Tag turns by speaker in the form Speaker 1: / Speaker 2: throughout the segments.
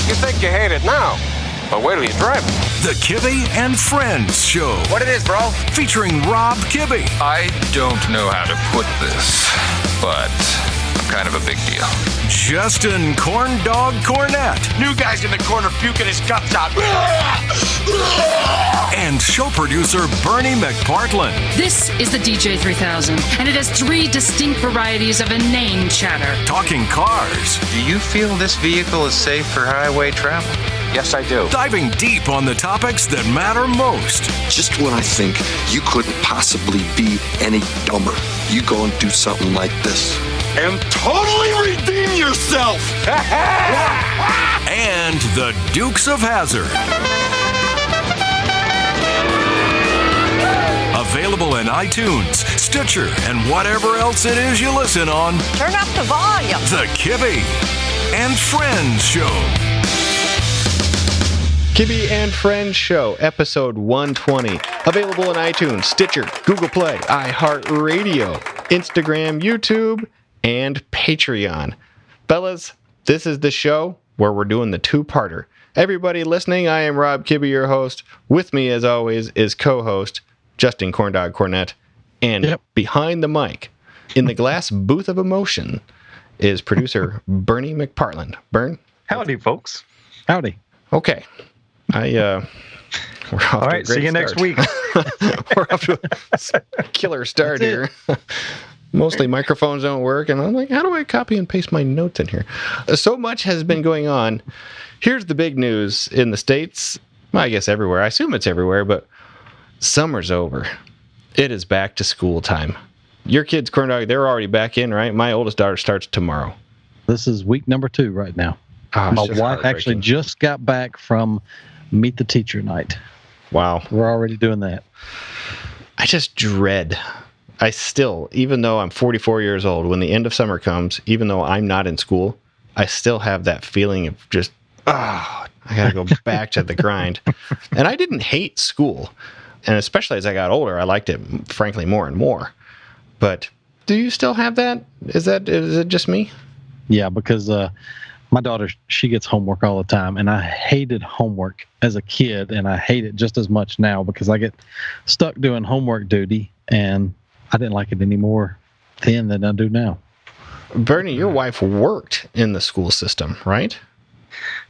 Speaker 1: You think you hate it now, but wait till you drive it.
Speaker 2: The Kibbe and Friends Show.
Speaker 1: What it is, bro?
Speaker 2: Featuring Rob Kibbe.
Speaker 3: I don't know how to put this, but I'm kind of a big deal.
Speaker 2: Justin Corn Dog Cornette.
Speaker 4: New guy's in the corner puking his guts out.
Speaker 2: And show producer Bernie McPartland.
Speaker 5: This is the DJ 3000, and it has 3 distinct varieties of inane chatter.
Speaker 2: Talking cars.
Speaker 3: Do you feel this vehicle is safe for highway travel?
Speaker 1: Yes, I do.
Speaker 2: Diving deep on the topics that matter most.
Speaker 6: Just when I think you couldn't possibly be any dumber, you go and do something like this.
Speaker 4: And totally redeem yourself.
Speaker 2: And the Dukes of Hazzard. Available in iTunes, Stitcher, and whatever else it is you listen on.
Speaker 7: Turn up the volume.
Speaker 2: The Kibbe and Friends Show.
Speaker 8: Kibbe and Friends Show, episode 120. Available in iTunes, Stitcher, Google Play, iHeartRadio, Instagram, YouTube, and Patreon. Fellas, this is the show where we're doing the two-parter. Everybody listening, I am Rob Kibbe, your host. With me, as always, is co-host Justin Corndog Cornette. And behind the mic, in the glass booth of emotion, is producer Bernie McPartland. Bern?
Speaker 9: Howdy, folks.
Speaker 8: Howdy. Okay. We're off
Speaker 9: All right, see you next week.
Speaker 8: We're off to a killer start here. Mostly microphones don't work, and I'm like, how do I copy and paste my notes in here? So much has been going on. Here's the big news in the States. Well, I guess everywhere. I assume it's everywhere, but summer's over. It is back to school time. Your kids, Corndog, they're already back in, right? My oldest daughter starts tomorrow.
Speaker 10: This is week number 2 right now. My wife actually just got back from Meet the Teacher night.
Speaker 8: Wow.
Speaker 10: We're already doing that.
Speaker 8: I just dread. I still, even though I'm 44 years old, when the end of summer comes, even though I'm not in school, I still have that feeling of just, I got to go back to the grind. And I didn't hate school. And especially as I got older, I liked it, frankly, more and more. But do you still have that? Is it just me?
Speaker 10: Yeah, because my daughter, she gets homework all the time, and I hated homework as a kid, and I hate it just as much now because I get stuck doing homework duty, and I didn't like it any more then than I do now.
Speaker 8: Bernie, your wife worked in the school system, right?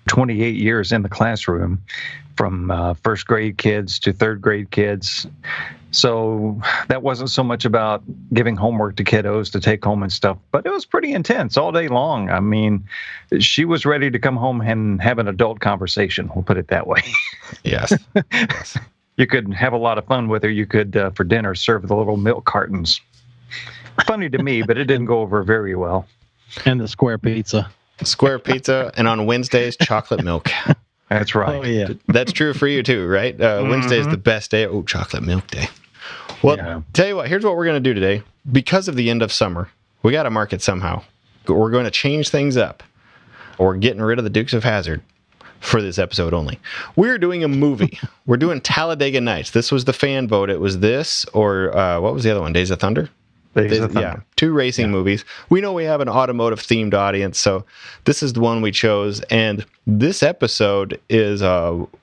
Speaker 9: 28 years in the classroom, from first grade kids to third grade kids. So that wasn't so much about giving homework to kiddos to take home and stuff, but it was pretty intense all day long. I mean, she was ready to come home and have an adult conversation. We'll put it that way.
Speaker 8: Yes. Yes.
Speaker 9: You could have a lot of fun with her. You could, for dinner, serve the little milk cartons. Funny to me, but it didn't go over very well.
Speaker 10: And the square pizza.
Speaker 8: Square pizza, and on Wednesdays, chocolate milk.
Speaker 9: That's right.
Speaker 10: Oh, yeah.
Speaker 8: That's true for you, too, right? Wednesday is the best day. Oh, chocolate milk day. Well, Tell you what, here's what we're going to do today. Because of the end of summer, we got to mark it somehow. We're going to change things up. We're getting rid of the Dukes of Hazzard for this episode only. We're doing a movie. We're doing Talladega Nights. This was the fan vote. It was this, or what was the other one? Days of Thunder? Yeah, 2 racing movies. We know we have an automotive-themed audience, so this is the one we chose. And this episode is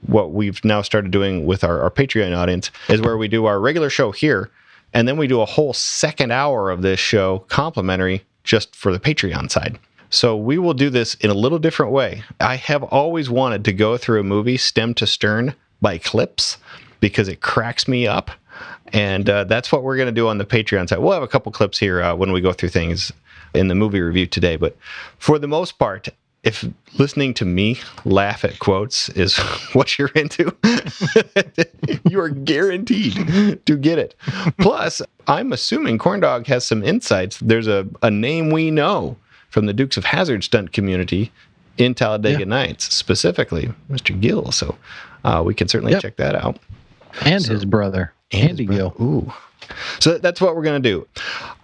Speaker 8: what we've now started doing with our Patreon audience, is where we do our regular show here, and then we do a whole second hour of this show complimentary just for the Patreon side. So we will do this in a little different way. I have always wanted to go through a movie stem to stern by clips because it cracks me up. And that's what we're going to do on the Patreon side. We'll have a couple clips here when we go through things in the movie review today. But for the most part, if listening to me laugh at quotes is what you're into, you are guaranteed to get it. Plus, I'm assuming Corndog has some insights. There's a name we know from the Dukes of Hazzard stunt community in Talladega Nights, specifically Mr. Gill. So we can certainly check that out.
Speaker 10: And his brother. Andy Gill.
Speaker 8: Ooh. So that's what we're going to do.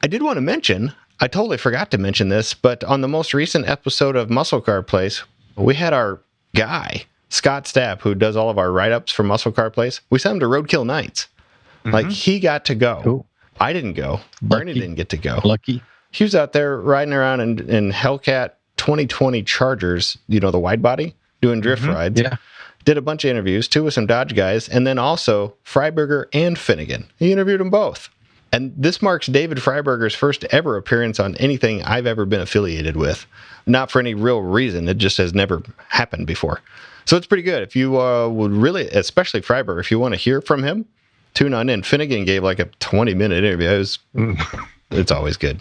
Speaker 8: I did want to mention, I totally forgot to mention this, but on the most recent episode of Muscle Car Place, we had our guy, Scott Stapp, who does all of our write-ups for Muscle Car Place. We sent him to Roadkill Nights. Mm-hmm. Like, he got to go. Cool. I didn't go. Bernie didn't get to go.
Speaker 10: Lucky.
Speaker 8: He was out there riding around in Hellcat 2020 Chargers, you know, the wide body. doing drift rides.
Speaker 10: Yeah.
Speaker 8: Did a bunch of interviews, 2 with some Dodge guys, and then also Freiberger and Finnegan. He interviewed them both. And this marks David Freiberger's first ever appearance on anything I've ever been affiliated with. Not for any real reason. It just has never happened before. So it's pretty good. If you would really, especially Freiberger, if you want to hear from him, tune on in. Finnegan gave like a 20-minute interview. It's always good.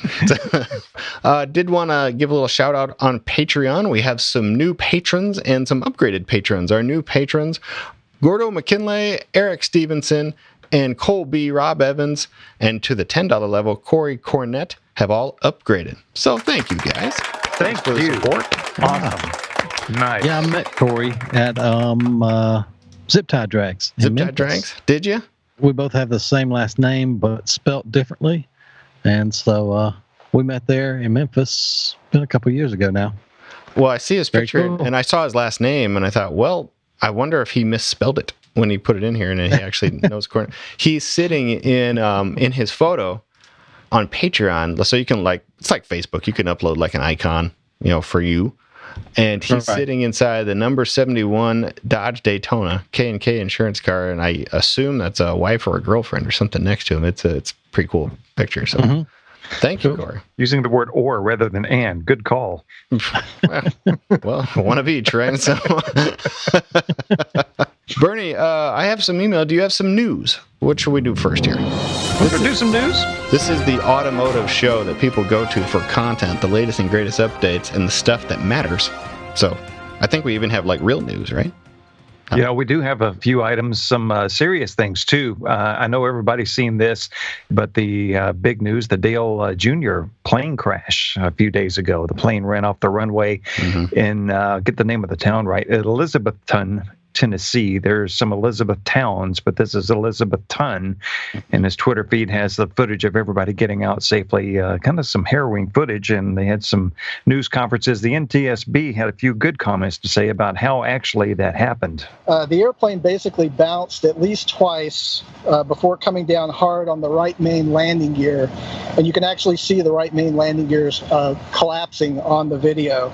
Speaker 8: Did want to give a little shout out on Patreon. We have some new patrons and some upgraded patrons. Our new patrons, Gordo McKinley, Eric Stevenson, and Cole B. Rob Evans, and to the $10 level, Corey Cornett, have all upgraded. So thank you guys. Thanks for the support.
Speaker 9: Awesome. Nice.
Speaker 10: Yeah, I met Corey at Zip Tie Drags.
Speaker 8: Zip Tie Drags? Did you?
Speaker 10: We both have the same last name, but spelt differently. And so we met there in Memphis. Been a couple years ago now.
Speaker 8: Well, I see his picture,
Speaker 10: cool.
Speaker 8: and I saw his last name, and I thought, well, I wonder if he misspelled it when he put it in here, and he actually knows corner. He's sitting in his photo on Patreon, so you can it's like Facebook. You can upload like an icon, for you. And he's sitting inside the number 71 Dodge Daytona K&K insurance car, and I assume that's a wife or a girlfriend or something next to him. It's a pretty cool picture. So thank you, Corey.
Speaker 9: Using the word "or" rather than "and." Good call.
Speaker 8: well, one of each, right? So, Bernie, I have some email. Do you have some news? What should we do first here?
Speaker 9: Let's do some news.
Speaker 8: This is the automotive show that people go to for content, the latest and greatest updates, and the stuff that matters. So I think we even have like real news, right?
Speaker 9: Yeah, we do have a few items, some serious things too. I know everybody's seen this, but the big news, the Dale Jr. plane crash a few days ago. The plane ran off the runway in, get the name of the town right, Elizabethton, Tennessee. There's some Elizabeth towns, but this is Elizabethton, and his Twitter feed has the footage of everybody getting out safely, kind of some harrowing footage, and they had some news conferences. The NTSB had a few good comments to say about how actually that happened.
Speaker 7: The airplane basically bounced at least twice before coming down hard on the right main landing gear, and you can actually see the right main landing gears collapsing on the video.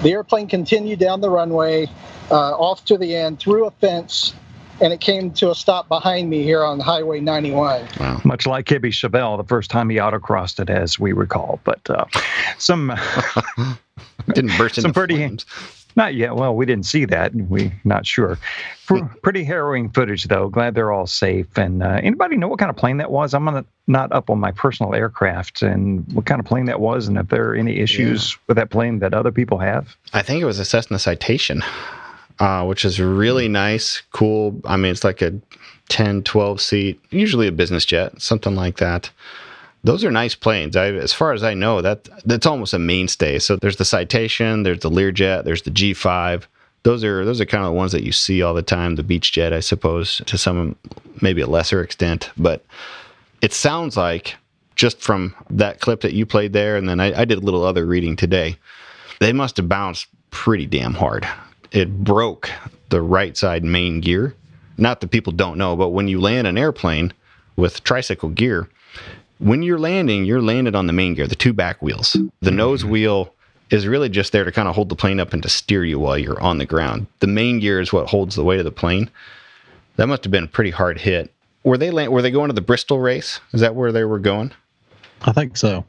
Speaker 7: The airplane continued down the runway, off to the end, through a fence, and it came to a stop behind me here on Highway 91.
Speaker 8: Wow.
Speaker 9: Much like Kibby Chevelle, the first time he autocrossed it, as we recall. But some
Speaker 8: didn't burst into
Speaker 9: pretty
Speaker 8: flames.
Speaker 9: Not yet. Well, we didn't see that. We not sure. Pretty harrowing footage, though. Glad they're all safe. And anybody know what kind of plane that was? I'm not up on my personal aircraft and what kind of plane that was, and if there are any issues with that plane that other people have.
Speaker 8: I think it was a Cessna Citation. Which is really nice, cool. I mean, it's like a 10, 12 seat, usually a business jet, something like that. Those are nice planes. As far as I know, that's almost a mainstay. So there's the Citation, there's the Learjet, there's the G5. Those are kind of the ones that you see all the time. The Beach Jet, I suppose, to some maybe a lesser extent. But it sounds like, just from that clip that you played there, and then I did a little other reading today, they must have bounced pretty damn hard. It broke the right side main gear. Not that people don't know, but when you land an airplane with tricycle gear, when you're landed on the main gear, the 2 back wheels. The nose wheel is really just there to kind of hold the plane up and to steer you while you're on the ground. The main gear is what holds the weight of the plane. That must have been a pretty hard hit. Were they going to the Bristol race? Is that where they were going?
Speaker 10: I think so.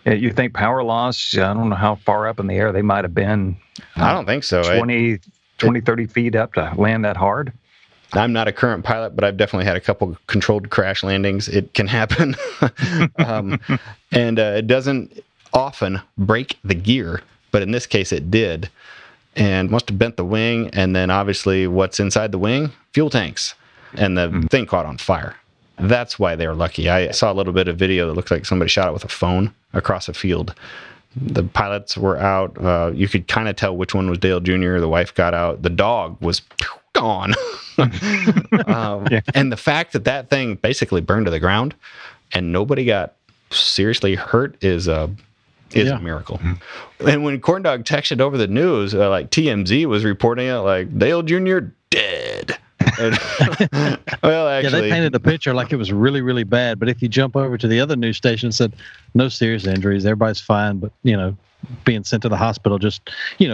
Speaker 9: Yeah, you think power loss? I don't know how far up in the air they might have been.
Speaker 8: I don't think so.
Speaker 9: 20, 30 feet up to land that hard.
Speaker 8: I'm not a current pilot, but I've definitely had a couple controlled crash landings. It can happen. And it doesn't often break the gear, but in this case it did. And must have bent the wing, and then obviously what's inside the wing? Fuel tanks. And the thing caught on fire. That's why they were lucky. I saw a little bit of video that looked like somebody shot it with a phone across a field. The pilots were out. You could kind of tell which one was Dale Jr. The wife got out. The dog was gone. And the fact that thing basically burned to the ground and nobody got seriously hurt is a miracle. And when Corndog texted over the news, like TMZ was reporting it, like Dale Jr. dead. Well, actually,
Speaker 10: they painted a picture like it was really, really bad. But if you jump over to the other news station and said no serious injuries, everybody's fine, but being sent to the hospital just,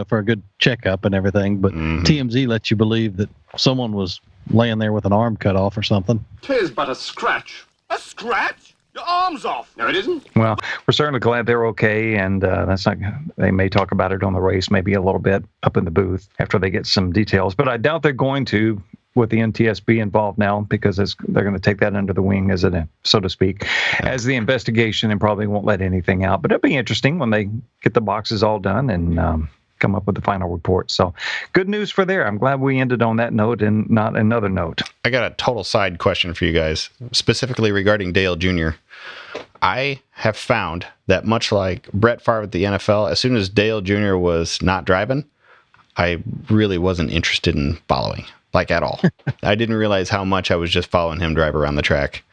Speaker 10: for a good checkup and everything. But TMZ lets you believe that someone was laying there with an arm cut off or something.
Speaker 4: 'Tis but a scratch. A scratch? Your arm's off. No, it isn't.
Speaker 9: Well, we're certainly glad they're okay, and they may talk about it on the race, maybe a little bit up in the booth after they get some details. But I doubt they're going to, with the NTSB involved now, because they're going to take that under the wing, so to speak, as the investigation, and probably won't let anything out. But it'll be interesting when they get the boxes all done and come up with the final report. So good news for there. I'm glad we ended on that note and not another note.
Speaker 8: I got a total side question for you guys, specifically regarding Dale Jr. I have found that much like Brett Favre at the NFL, as soon as Dale Jr. was not driving, I really wasn't interested in following, like at all. I didn't realize how much I was just following him drive around the track.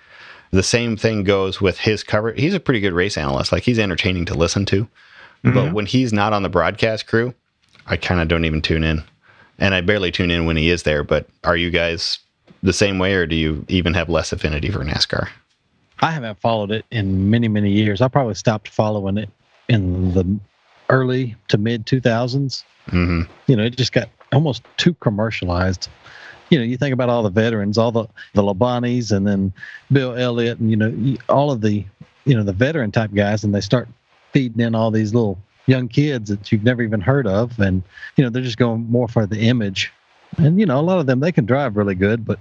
Speaker 8: The same thing goes with his cover. He's a pretty good race analyst. Like, he's entertaining to listen to. But when he's not on the broadcast crew, I kind of don't even tune in. And I barely tune in when he is there. But are you guys the same way, or do you even have less affinity for NASCAR?
Speaker 10: I haven't followed it in many, many years. I probably stopped following it in the early to mid 2000s. It just got almost too commercialized. You think about all the veterans, all the Labanis, and then Bill Elliott, and, all of the, the veteran type guys, and they start feeding in all these little young kids that you've never even heard of. And, they're just going more for the image. And, a lot of them, they can drive really good, but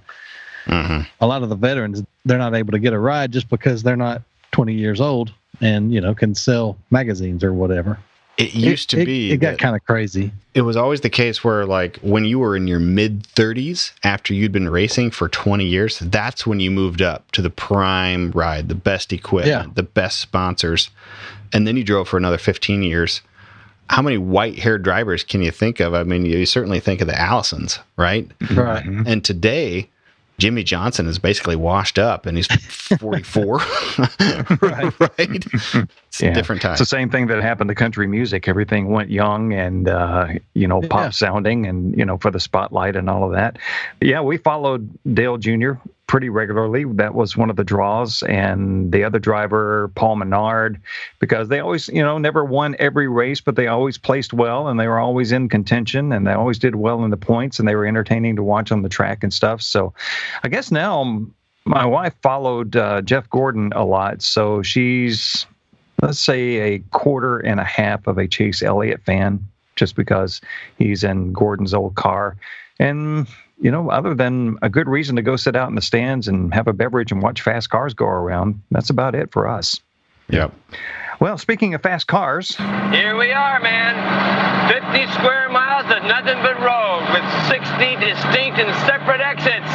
Speaker 10: a lot of the veterans, they're not able to get a ride just because they're not 20 years old and, can sell magazines or whatever.
Speaker 8: It used to be.
Speaker 10: It got kind of crazy.
Speaker 8: It was always the case where, like, when you were in your mid-30s, after you'd been racing for 20 years, that's when you moved up to the prime ride, the best equipment, the best sponsors. And then you drove for another 15 years. How many white-haired drivers can you think of? I mean, you certainly think of the Allisons, right?
Speaker 10: Right.
Speaker 8: And today, Jimmy Johnson is basically washed up, and he's 44. Right. It's a different time.
Speaker 9: It's the same thing that happened to country music. Everything went young and, pop sounding and, for the spotlight and all of that. Yeah, we followed Dale Jr. pretty regularly. That was one of the draws. And the other driver, Paul Menard, because they always, never won every race, but they always placed well, and they were always in contention, and they always did well in the points, and they were entertaining to watch on the track and stuff. So I guess now my wife followed Jeff Gordon a lot. So she's, let's say, a quarter and a half of a Chase Elliott fan, just because he's in Gordon's old car. And, other than a good reason to go sit out in the stands and have a beverage and watch fast cars go around, that's about it for us.
Speaker 8: Yep.
Speaker 9: Well, speaking of fast cars,
Speaker 11: here we are, man. 50 square miles of nothing but road with 60 distinct and separate exits.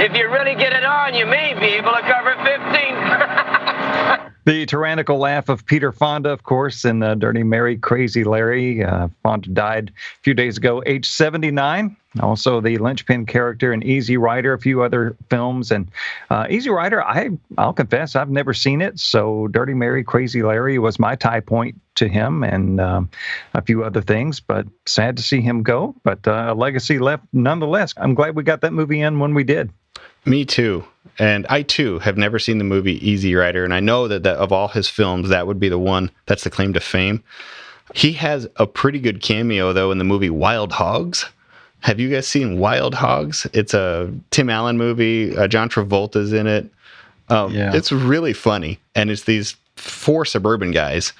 Speaker 11: If you really get it on, you may be able to cover 15.
Speaker 9: The tyrannical laugh of Peter Fonda, of course, in Dirty Mary, Crazy Larry. Fonda died a few days ago, age 79. Also the linchpin character in Easy Rider, a few other films. And Easy Rider, I'll confess, I've never seen it. So Dirty Mary, Crazy Larry was my tie point to him, and a few other things. But sad to see him go. But a legacy left nonetheless. I'm glad we got that movie in when we did.
Speaker 8: Me too. And I, too, have never seen the movie Easy Rider. And I know that of all his films, that would be the one that's the claim to fame. He has a pretty good cameo, though, in the movie Wild Hogs. Have you guys seen Wild Hogs? It's a Tim Allen movie. John Travolta's in it. It's really funny. And it's these 4 suburban guys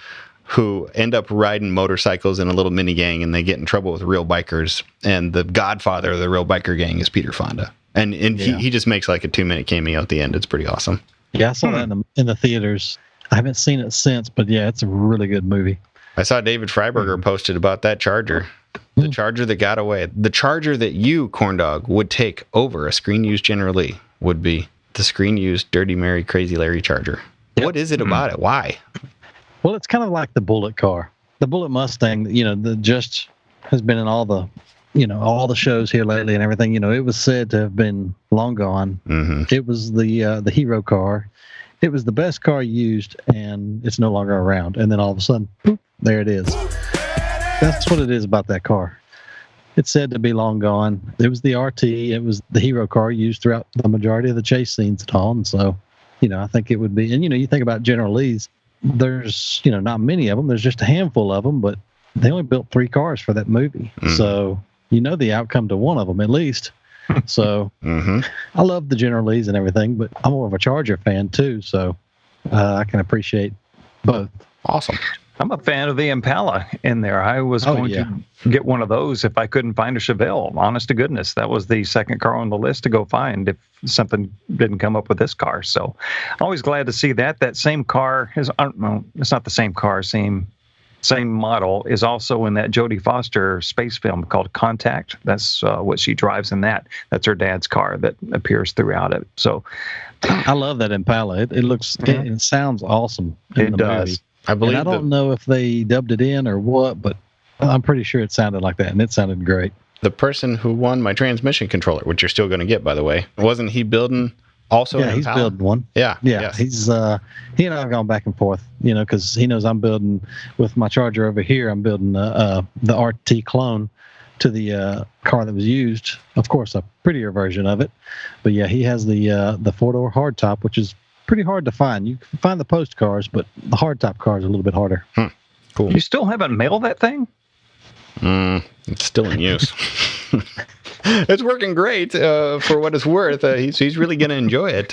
Speaker 8: who end up riding motorcycles in a little mini gang, and they get in trouble with real bikers. And the godfather of the real biker gang is Peter Fonda. And he just makes like a 2-minute cameo at the end. It's pretty awesome.
Speaker 10: Yeah, I saw that in the theaters. I haven't seen it since, but yeah, it's a really good movie.
Speaker 8: I saw David Freiberger posted about that Charger. The Charger that got away. The Charger that you, Corndog, would take over a screen-used General Lee would be the screen-used Dirty Mary, Crazy Larry Charger. Yep. What is it about it? Why?
Speaker 10: Well, it's kind of like the Bullet car. The Bullet Mustang, that just has been in all the shows here lately and everything. It was said to have been long gone. Mm-hmm. It was the hero car. It was the best car used, and it's no longer around. And then all of a sudden, boop, there it is. That's what it is about that car. It's said to be long gone. It was the RT. It was the hero car used throughout the majority of the chase scenes and all. And so, I think it would be. And, you think about General Lee's. there's not many of them. There's just a handful of them, but they only built 3 cars for that movie. So the outcome to one of them at least. So I love the General Lees and everything, but I'm more of a Charger fan too. So I can appreciate both.
Speaker 8: Awesome.
Speaker 9: I'm a fan of the Impala in there. I was going to get one of those if I couldn't find a Chevelle. Honest to goodness, that was the second car on the list to go find if something didn't come up with this car. So always glad to see that. That same car is, it's not the same car, same model is also in that Jodie Foster space film called Contact. That's what she drives in that. That's her dad's car that appears throughout it. So
Speaker 10: I love that Impala. It looks, it sounds awesome.
Speaker 9: It does.
Speaker 10: Movie.
Speaker 8: I believe.
Speaker 10: And I don't know if they dubbed it in or what, but I'm pretty sure it sounded like that, and it sounded great.
Speaker 8: The person who won my transmission controller, which you're still going to get, by the way, wasn't he building also?
Speaker 10: Yeah, he's building one.
Speaker 8: Yeah.
Speaker 10: Yes. He's he and I have gone back and forth, because he knows I'm building with my Charger over here. I'm building the RT clone to the car that was used. Of course, a prettier version of it, but yeah, he has the 4-door hardtop, which is pretty hard to find. You can find the post cars, but the hardtop cars are a little bit harder.
Speaker 8: Cool.
Speaker 9: You still haven't mailed that thing?
Speaker 8: It's still in use. It's working great for what it's worth. He's really going to enjoy it.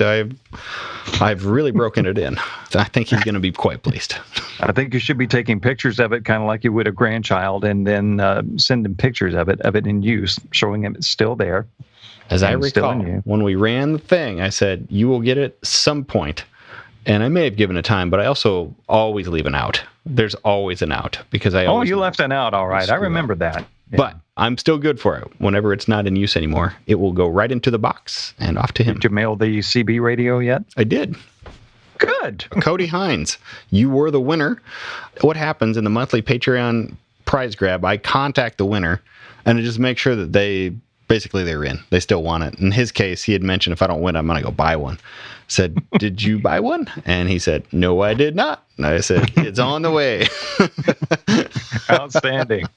Speaker 8: I've really broken it in. I think he's going to be quite pleased.
Speaker 9: I think you should be taking pictures of it, kind of like you would a grandchild, and then send him pictures of it in use, showing him it's still there.
Speaker 8: As I recall, when we ran the thing, I said, you will get it some point. And I may have given a time, but I also always leave an out. There's always an out because I always...
Speaker 9: Oh, you left an out, all right. I remember that. Yeah.
Speaker 8: But I'm still good for it. Whenever it's not in use anymore, it will go right into the box and off to him.
Speaker 9: Did you mail the CB radio yet?
Speaker 8: I did.
Speaker 9: Good.
Speaker 8: Cody Hines, you were the winner. What happens in the monthly Patreon prize grab, I contact the winner and I just make sure that they're in. They still want it. In his case, he had mentioned, if I don't win, I'm going to go buy one. Said, did you buy one? And he said, no, I did not. And I said, it's on the way.
Speaker 9: Outstanding.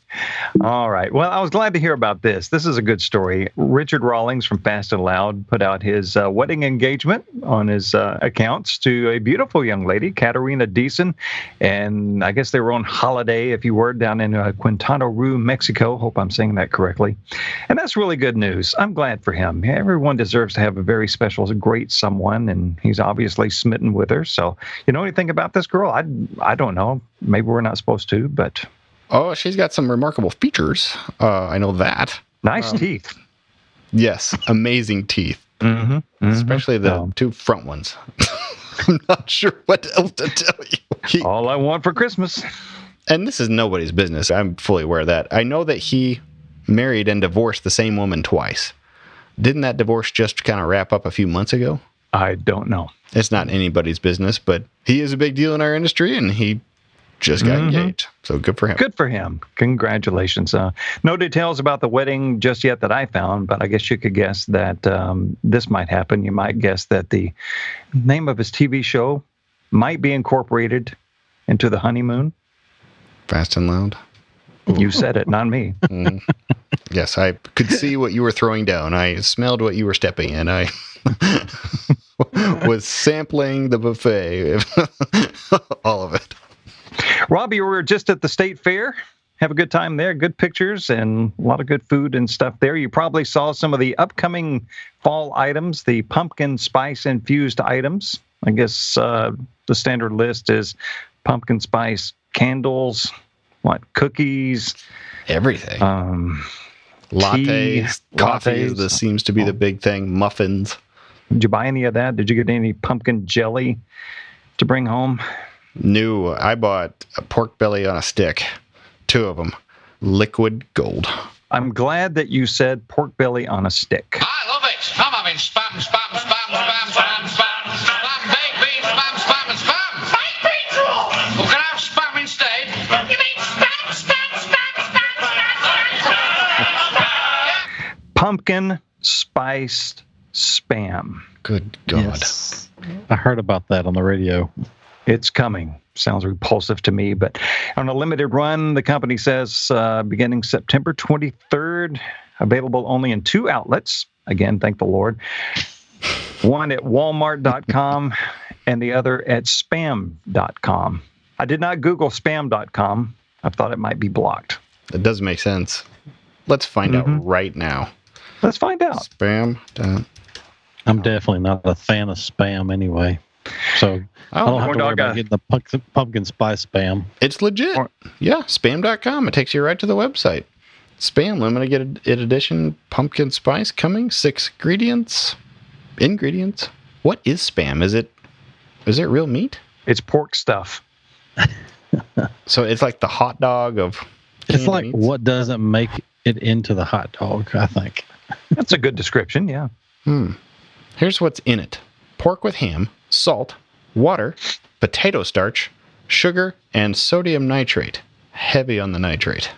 Speaker 9: All right. Well, I was glad to hear about this. This is a good story. Richard Rawlings from Fast and Loud put out his wedding engagement on his accounts to a beautiful young lady, Katarina Deason. And I guess they were on holiday, if you were, down in Quintana Roo, Mexico. Hope I'm saying that correctly. And that's really good news. I'm glad for him. Everyone deserves to have a very special, great someone, and he's obviously smitten with her. So, you know anything about this girl? I don't know. Maybe we're not supposed to, but...
Speaker 8: Oh, she's got some remarkable features. I know that.
Speaker 9: Nice teeth.
Speaker 8: Yes, amazing teeth. Especially the 2 front ones. I'm not sure what else to tell you.
Speaker 9: All I want for Christmas.
Speaker 8: And this is nobody's business. I'm fully aware of that. I know that he married and divorced the same woman twice. Didn't that divorce just kind of wrap up a few months ago?
Speaker 9: I don't know.
Speaker 8: It's not anybody's business, but he is a big deal in our industry, and he just got engaged. So good for him.
Speaker 9: Good for him. Congratulations. No details about the wedding just yet that I found, but I guess you could guess that this might happen. You might guess that the name of his TV show might be incorporated into the honeymoon.
Speaker 8: Fast and Loud.
Speaker 9: You said it, not me.
Speaker 8: Yes, I could see what you were throwing down. I smelled what you were stepping in. I was sampling the buffet. All of it.
Speaker 9: Robbie, we were just at the state fair. Have a good time there. Good pictures and a lot of good food and stuff there. You probably saw some of the upcoming fall items, the pumpkin spice infused items. I guess the standard list is pumpkin spice candles, cookies,
Speaker 8: everything. Lattes, coffee. This seems to be the big thing. Muffins.
Speaker 9: Did you buy any of that? Did you get any pumpkin jelly to bring home?
Speaker 8: No, I bought a pork belly on a stick. 2 of them. Liquid gold.
Speaker 9: I'm glad that you said pork belly on a stick.
Speaker 12: I love it. I'm having spam, spam, spam, spam, spam, spam, spam, baked beans, spam, spam, and spam. Baked beans roll. Well, can I have spam instead? You mean spam, spam, spam, spam, spam?
Speaker 9: Pumpkin spiced spam.
Speaker 8: Good God.
Speaker 10: Yes. I heard about that on the radio.
Speaker 9: It's coming. Sounds repulsive to me, but on a limited run, the company says beginning September 23rd, available only in 2 outlets. Again, thank the Lord. One at Walmart.com and the other at spam.com. I did not Google spam.com. I thought it might be blocked.
Speaker 8: It does make sense. Let's find out right now.
Speaker 9: Let's find out.
Speaker 8: Spam.
Speaker 10: I'm definitely not a fan of spam anyway. So I don't have to worry about getting the pumpkin spice spam.
Speaker 8: It's legit. Yeah, spam.com. It takes you right to the website. Spam limited edition pumpkin spice coming 6 ingredients. What is spam? Is it real meat?
Speaker 9: It's pork stuff.
Speaker 8: So it's like the hot dog of
Speaker 10: it's like
Speaker 8: meats?
Speaker 10: What doesn't make it into the hot dog, I think.
Speaker 9: That's a good description, yeah.
Speaker 8: Here's what's in it. Pork with ham, salt, water, potato starch, sugar, and sodium nitrate. Heavy on the nitrate.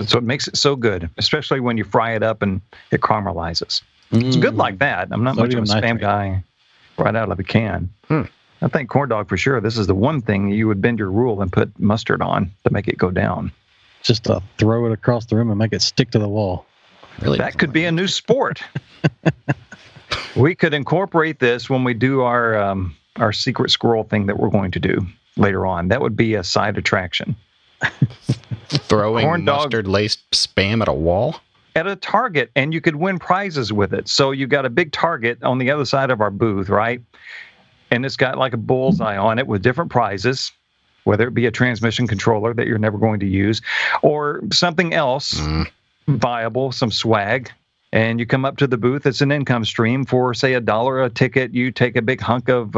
Speaker 9: So it makes it so good, especially when you fry it up and it caramelizes. It's good like that. I'm not much of a spam guy right out of the can. I think corn dog for sure. This is the one thing you would bend your rule and put mustard on to make it go down.
Speaker 10: Just throw it across the room and make it stick to the wall.
Speaker 8: Really,
Speaker 9: that could be a new sport. We could incorporate this when we do our secret squirrel thing that we're going to do later on. That would be a side attraction.
Speaker 8: Throwing mustard-laced spam at a wall?
Speaker 9: At a target, and you could win prizes with it. So you got a big target on the other side of our booth, right? And it's got like a bullseye on it with different prizes, whether it be a transmission controller that you're never going to use, or something else viable, some swag. And you come up to the booth, it's an income stream for, say, $1 a ticket. You take a big hunk of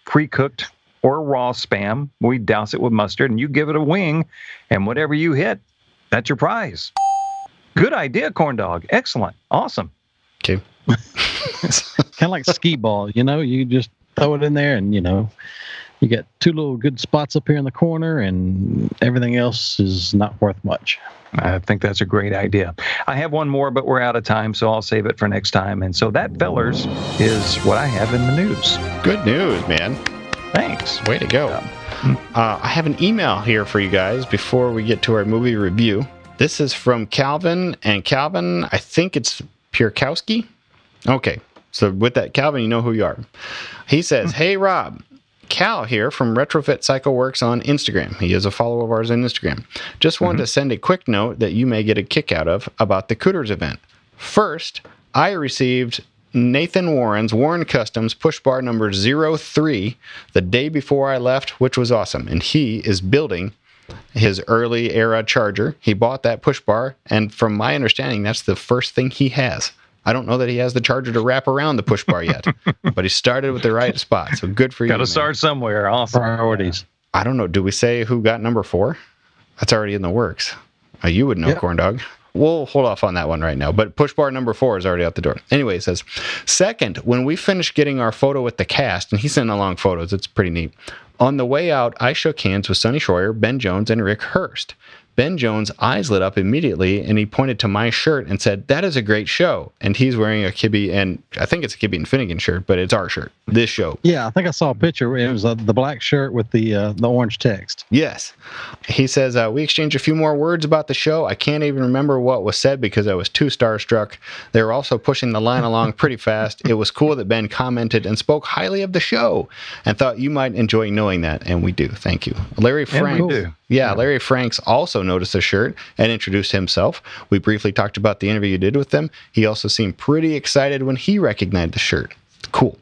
Speaker 9: pre-cooked or raw spam. We douse it with mustard, and you give it a wing, and whatever you hit, that's your prize. Good idea, corn dog. Excellent. Awesome.
Speaker 8: Okay.
Speaker 10: Kind of like skee ball, you just throw it in there and, you get 2 little good spots up here in the corner and everything else is not worth much.
Speaker 9: I think that's a great idea. I have one more, but we're out of time, so I'll save it for next time. And so that, fellers, is what I have in the news.
Speaker 8: Good news, man.
Speaker 9: Thanks.
Speaker 8: Way to go. I have an email here for you guys before we get to our movie review. This is from Calvin, and Calvin, I think it's Pierkowski. Okay, so with that, Calvin, you know who you are. He says, Hey, Rob. Cal here from Retrofit Cycle Works on Instagram. He is a follower of ours on Instagram. Just wanted to send a quick note that you may get a kick out of about the Cooters event. First, I received Nathan Warren's Warren Customs push bar number 03 the day before I left, which was awesome. And he is building his early era Charger. He bought that push bar, and from my understanding, that's the first thing he has. I don't know that he has the Charger to wrap around the push bar yet, but he started with the right spot. So good for you.
Speaker 9: Got to start somewhere. Awesome.
Speaker 10: Priorities.
Speaker 8: I don't know. Do we say who got number 4? That's already in the works. You would know, Corn Dog. We'll hold off on that one right now, but push bar number 4 is already out the door. Anyway, it says, second, when we finished getting our photo with the cast, and he sent along photos, it's pretty neat. On the way out, I shook hands with Sonny Schroyer, Ben Jones, and Rick Hurst. Ben Jones' eyes lit up immediately, and he pointed to my shirt and said, that is a great show. And he's wearing a Kibbe, and I think it's a Kibbe and Finnegan shirt, but it's our shirt, this show.
Speaker 10: Yeah, I think I saw a picture. It was the black shirt with the orange text.
Speaker 8: Yes. He says, we exchanged a few more words about the show. I can't even remember what was said because I was too starstruck. They were also pushing the line along pretty fast. It was cool that Ben commented and spoke highly of the show and thought you might enjoy knowing that. And we do. Thank you. Larry Frank.
Speaker 9: And we do.
Speaker 8: Yeah, Larry Franks also noticed the shirt and introduced himself. We briefly talked about the interview you did with them. He also seemed pretty excited when he recognized the shirt. Cool.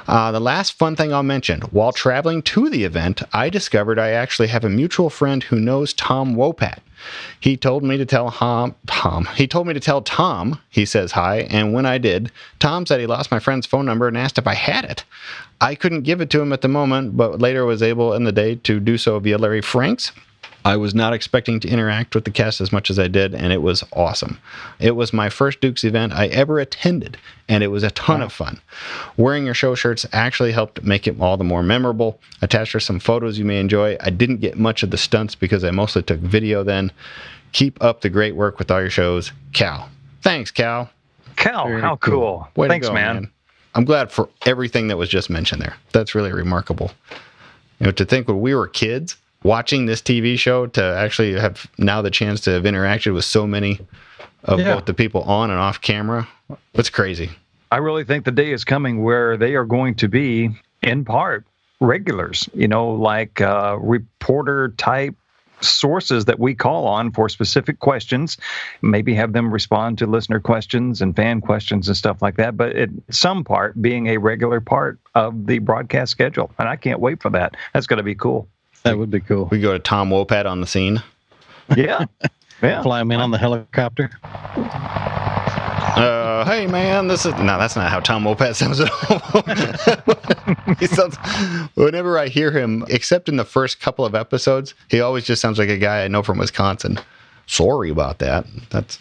Speaker 8: The last fun thing I'll mention, while traveling to the event, I discovered I actually have a mutual friend who knows Tom Wopat. He told me to tell Tom he says hi, and when I did, Tom said he lost my friend's phone number and asked if I had it. I couldn't give it to him at the moment, but later was able in the day to do so via Larry Franks. I was not expecting to interact with the cast as much as I did, and it was awesome. It was my first Dukes event I ever attended, and it was a ton of fun. Wearing your show shirts actually helped make it all the more memorable. Attached are some photos you may enjoy. I didn't get much of the stunts because I mostly took video then. Keep up the great work with all your shows. Cal. Thanks, Cal.
Speaker 9: Cal, how cool. Thanks,
Speaker 8: go,
Speaker 9: man.
Speaker 8: I'm glad for everything that was just mentioned there. That's really remarkable. To think when we were kids, watching this TV show, to actually have now the chance to have interacted with so many of both the people on and off camera, it's crazy.
Speaker 9: I really think the day is coming where they are going to be, in part, regulars, like reporter type sources that we call on for specific questions, maybe have them respond to listener questions and fan questions and stuff like that, but some part being a regular part of the broadcast schedule. And I can't wait for that. That's going to be cool.
Speaker 10: That would be cool.
Speaker 8: We go to Tom Wopat on the scene.
Speaker 9: Yeah. Yeah.
Speaker 10: Fly him in on the helicopter.
Speaker 8: Hey man, that's not how Tom Wopat sounds at all. He sounds, whenever I hear him, except in the first couple of episodes, he always just sounds like a guy I know from Wisconsin. Sorry about that. That's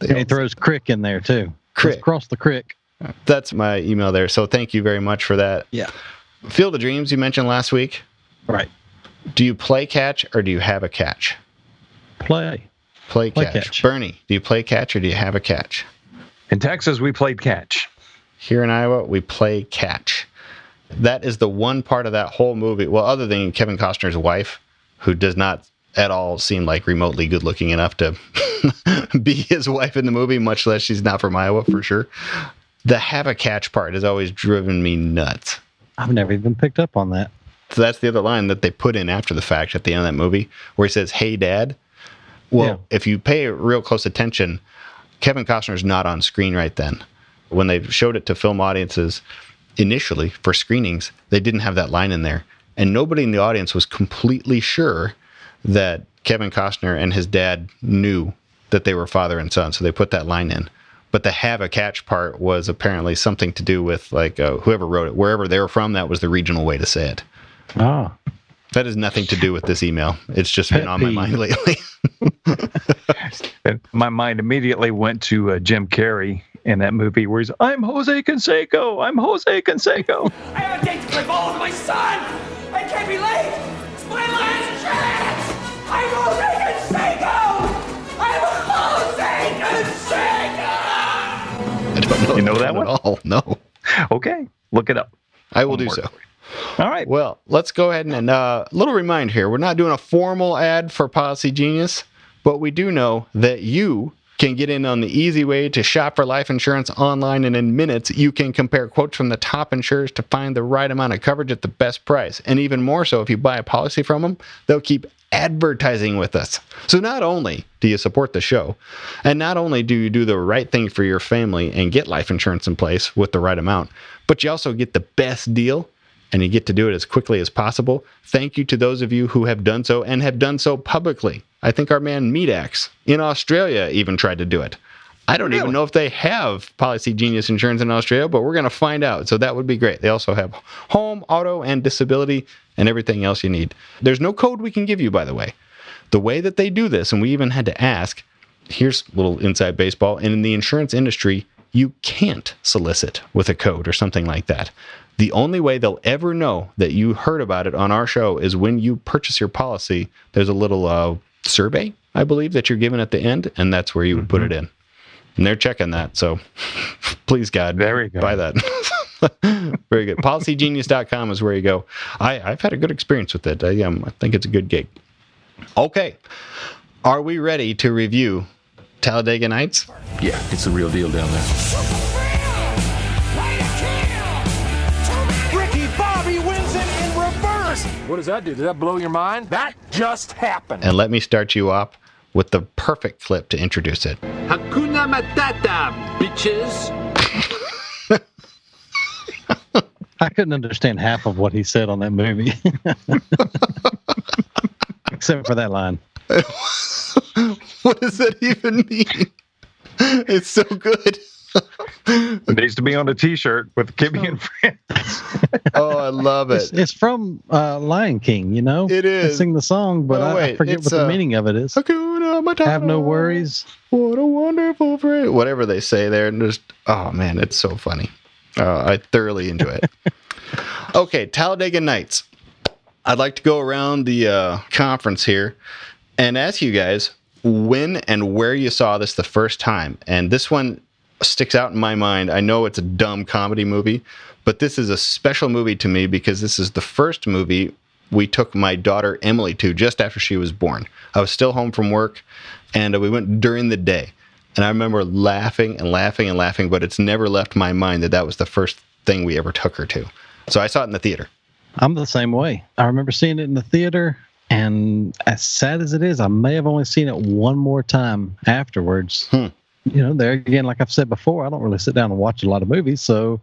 Speaker 10: he throws crick in there too.
Speaker 8: Crick.
Speaker 10: Across the crick.
Speaker 8: That's my email there. So thank you very much for that.
Speaker 10: Yeah.
Speaker 8: Field of Dreams you mentioned last week.
Speaker 10: Right.
Speaker 8: Do you play catch or do you have a catch?
Speaker 10: Play
Speaker 8: catch. Bernie, do you play catch or do you have a catch?
Speaker 9: In Texas, we played catch.
Speaker 8: Here in Iowa, we play catch. That is the one part of that whole movie, well, other than Kevin Costner's wife, who does not at all seem like remotely good looking enough to be his wife in the movie, much less she's not from Iowa for sure. The have a catch part has always driven me nuts.
Speaker 10: I've never even picked up on that.
Speaker 8: So that's the other line that they put in after the fact at the end of that movie, where he says, "Hey, Dad." Well, if you pay real close attention, Kevin Costner's not on screen right then. When they showed it to film audiences initially for screenings, they didn't have that line in there. And nobody in the audience was completely sure that Kevin Costner and his dad knew that they were father and son. So they put that line in. But the have a catch part was apparently something to do with like whoever wrote it, wherever they were from, that was the regional way to say it.
Speaker 10: Oh.
Speaker 8: That has nothing to do with this email. It's just been on my mind lately.
Speaker 9: My mind immediately went to Jim Carrey in that movie where he's, I'm Jose Canseco. I'm Jose Canseco.
Speaker 12: I have a date to play ball with my son. I can't be late. It's my last chance. I'm Jose Canseco. I'm Jose Canseco.
Speaker 8: I don't know.
Speaker 9: You know that
Speaker 8: at
Speaker 9: one?
Speaker 8: all. No.
Speaker 9: Okay. Look it up.
Speaker 8: I will do so.
Speaker 9: All right.
Speaker 8: Well, let's go ahead and little reminder here. We're not doing a formal ad for Policy Genius, but we do know that you can get in on the easy way to shop for life insurance online, and in minutes you can compare quotes from the top insurers to find the right amount of coverage at the best price. And even more so, if you buy a policy from them, they'll keep advertising with us. So not only do you support the show, and not only do you do the right thing for your family and get life insurance in place with the right amount, but you also get the best deal, and you get to do it as quickly as possible. Thank you to those of you who have done so and have done so publicly. I think our man Meadax in Australia even tried to do it. I don't even know if they have Policy Genius insurance in Australia, but we're going to find out. So that would be great. They also have home, auto, and disability, and everything else you need. There's no code we can give you, by the way. The way that they do this, and we even had to ask, here's a little inside baseball, and in the insurance industry, you can't solicit with a code or something like that. The only way they'll ever know that you heard about it on our show is when you purchase your policy. There's a little survey, I believe, that you're given at the end, and that's where you would put it in. And they're checking that, so please, God, buy that. Very good. PolicyGenius.com is where you go. I've had a good experience with it. I think it's a good gig. Okay. Are we ready to review Talladega Nights?
Speaker 13: Yeah, it's the real deal down there.
Speaker 14: What does that do? Does that blow your mind? That just happened.
Speaker 8: And let me start you off with the perfect clip to introduce it.
Speaker 4: Hakuna Matata, bitches.
Speaker 10: I couldn't understand half of what he said on that movie. Except for that line.
Speaker 8: What does that even mean? It's so good.
Speaker 9: It needs to be on a T-shirt with Kimmy and Friends.
Speaker 8: Oh, I love it.
Speaker 10: It's from Lion King, you know?
Speaker 8: It is.
Speaker 10: I sing the song, but I forget what the meaning of it is.
Speaker 8: Hakuna Matata.
Speaker 10: Have no worries.
Speaker 8: What a wonderful phrase. Whatever they say there. And just, oh, man, it's so funny. I thoroughly enjoy it. Okay, Talladega Nights. I'd like to go around the conference here and ask you guys when and where you saw this the first time. And this one sticks out in my mind. I know it's a dumb comedy movie, but this is a special movie to me because this is the first movie we took my daughter Emily to just after she was born. I was still home from work, and we went during the day. And I remember laughing and laughing and laughing, but it's never left my mind that that was the first thing we ever took her to. So I saw it in the theater.
Speaker 10: I'm the same way. I remember seeing it in the theater, and as sad as it is, I may have only seen it one more time afterwards. There again, like I've said before, I don't really sit down and watch a lot of movies, so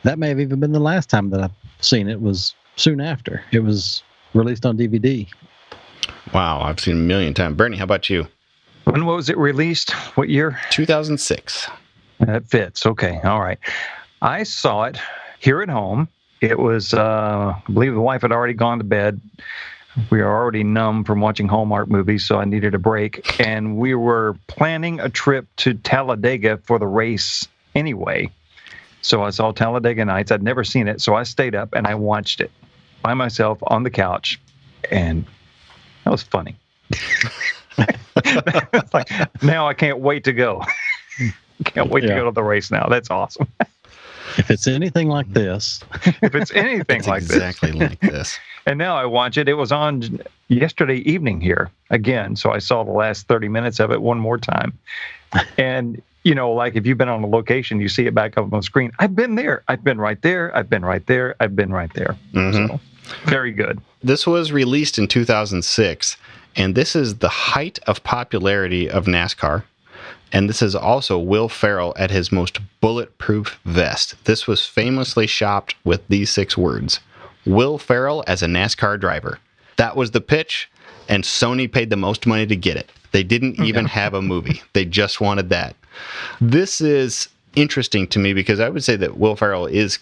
Speaker 10: that may have even been the last time that I've seen it. Was soon after it was released on DVD.
Speaker 8: Wow, I've seen it a million times. Bernie, how about you?
Speaker 9: When was it released? What year?
Speaker 8: 2006.
Speaker 9: That fits. Okay. All right. I saw it here at home. It was, I believe the wife had already gone to bed. We were already numb from watching Hallmark movies, so I needed a break. And we were planning a trip to Talladega for the race anyway. So I saw Talladega Nights. I'd never seen it, so I stayed up and I watched it by myself on the couch. And that was funny. It's like, now I can't wait to go. Can't wait to go to the race now. That's awesome.
Speaker 10: If it's anything like this.
Speaker 9: If it's anything like
Speaker 8: exactly like this.
Speaker 9: And now I watch it. It was on yesterday evening here again. So I saw the last 30 minutes of it one more time. And, like if you've been on a location, you see it back up on the screen. I've been there. I've been right there. I've been right there. I've been right there.
Speaker 8: Mm-hmm.
Speaker 9: So very good.
Speaker 8: This was released in 2006, and this is the height of popularity of NASCAR. And this is also Will Ferrell at his most bulletproof vest. This was famously shopped with these 6 words: Will Ferrell as a NASCAR driver. That was the pitch, and Sony paid the most money to get it. They didn't even have a movie. They just wanted that. This is interesting to me because I would say that Will Ferrell is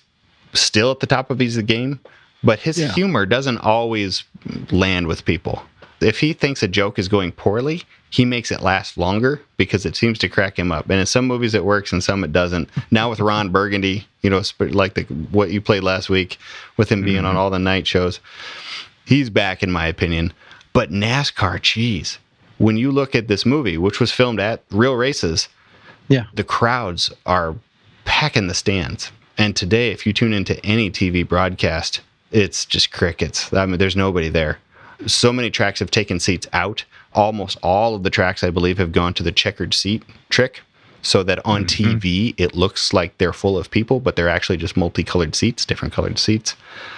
Speaker 8: still at the top of his game, but his humor doesn't always land with people. If he thinks a joke is going poorly, he makes it last longer because it seems to crack him up. And in some movies it works, and some it doesn't. Now with Ron Burgundy, like what you played last week with him being on all the night shows, he's back in my opinion. But NASCAR, geez, when you look at this movie, which was filmed at real races, the crowds are packing the stands. And today, if you tune into any TV broadcast, it's just crickets. I mean, there's nobody there. So many tracks have taken seats out. Almost all of the tracks, I believe, have gone to the checkered seat trick, so that on TV it looks like they're full of people, but they're actually just multicolored seats, different colored seats.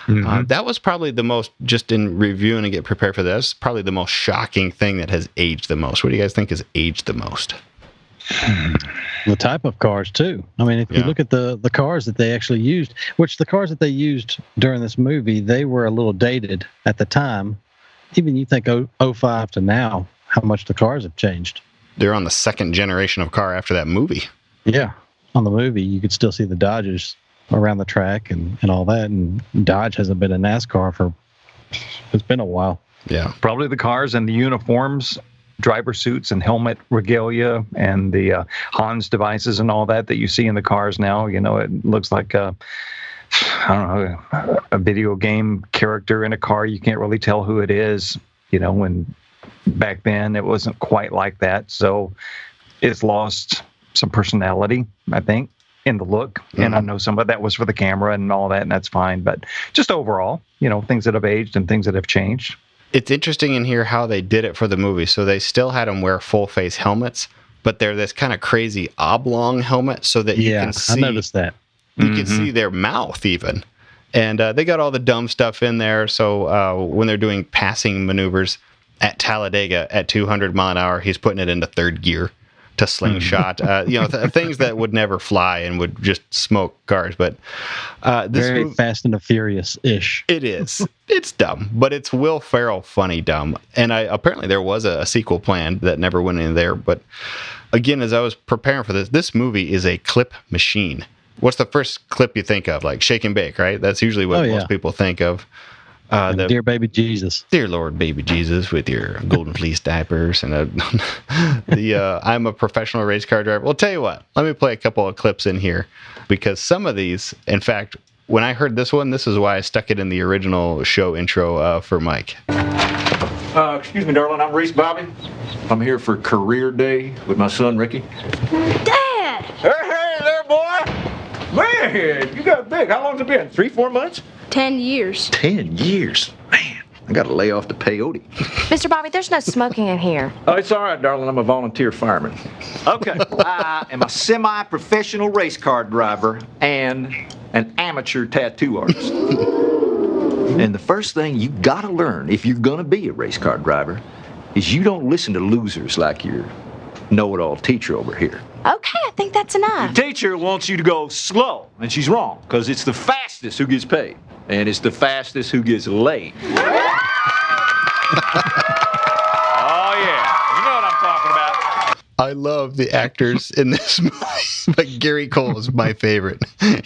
Speaker 8: That was probably the most, just in reviewing and get prepared for this, probably the most shocking thing that has aged the most. What do you guys think has aged the most?
Speaker 10: The type of cars, too. I mean, if you look at the cars that they actually used, which the cars that they used during this movie, they were a little dated at the time. Even you think 05 to now, how much the cars have changed.
Speaker 8: They're on the second generation of car after that movie.
Speaker 10: Yeah. On the movie, you could still see the Dodges around the track and all that. And Dodge hasn't been in NASCAR for, it's been a while.
Speaker 8: Yeah.
Speaker 9: Probably the cars and the uniforms, driver suits and helmet regalia and the Hans devices and all that you see in the cars now. It looks like a video game character in a car. You can't really tell who it is, when back then it wasn't quite like that. So it's lost some personality, I think, in the look. And I know some of that was for the camera and all that, and that's fine. But just overall, things that have aged and things that have changed.
Speaker 8: It's interesting in here how they did it for the movie. So they still had them wear full face helmets, but they're this kind of crazy oblong helmet so that you can see.
Speaker 10: I noticed that.
Speaker 8: You can see their mouth even. And they got all the dumb stuff in there. So when they're doing passing maneuvers at Talladega at 200 mile an hour, he's putting it into third gear to slingshot. Things that would never fly and would just smoke cars. But this
Speaker 10: very Fast and the Furious-ish.
Speaker 8: It is. It's dumb, but it's Will Ferrell funny dumb. And apparently there was a sequel planned that never went in there. But again, as I was preparing for this movie is a clip machine. What's the first clip you think of? Like Shake and Bake, right? That's usually what most people think of.
Speaker 10: Dear baby Jesus.
Speaker 8: Dear Lord baby Jesus with your golden fleece diapers. And I'm a professional race car driver. Well, tell you what. Let me play a couple of clips in here. Because some of these, in fact, when I heard this one, this is why I stuck it in the original show intro for Mike.
Speaker 13: Excuse me, darling. I'm Reese Bobby. I'm here for career day with my son, Ricky.
Speaker 15: Dad!
Speaker 13: Hey there, boy! Man, you got big. How long's it been? 3-4 months?
Speaker 15: 10 years.
Speaker 13: 10 years? Man, I got to lay off the peyote.
Speaker 15: Mr. Bobby, there's no smoking in here.
Speaker 13: Oh, it's all right, darling. I'm a volunteer fireman.
Speaker 16: Okay, I am a semi-professional race car driver, and
Speaker 13: an amateur tattoo artist. And the first thing you gotta learn if you're gonna be a race car driver is you don't listen to losers like your know-it-all teacher over here.
Speaker 15: Okay, I think that's enough.
Speaker 13: Your teacher wants you to go slow, and she's wrong, because it's the fastest who gets paid, and it's the fastest who gets laid. Oh, yeah. You know what I'm talking about.
Speaker 8: I love the actors in this movie, but Gary Cole is my favorite,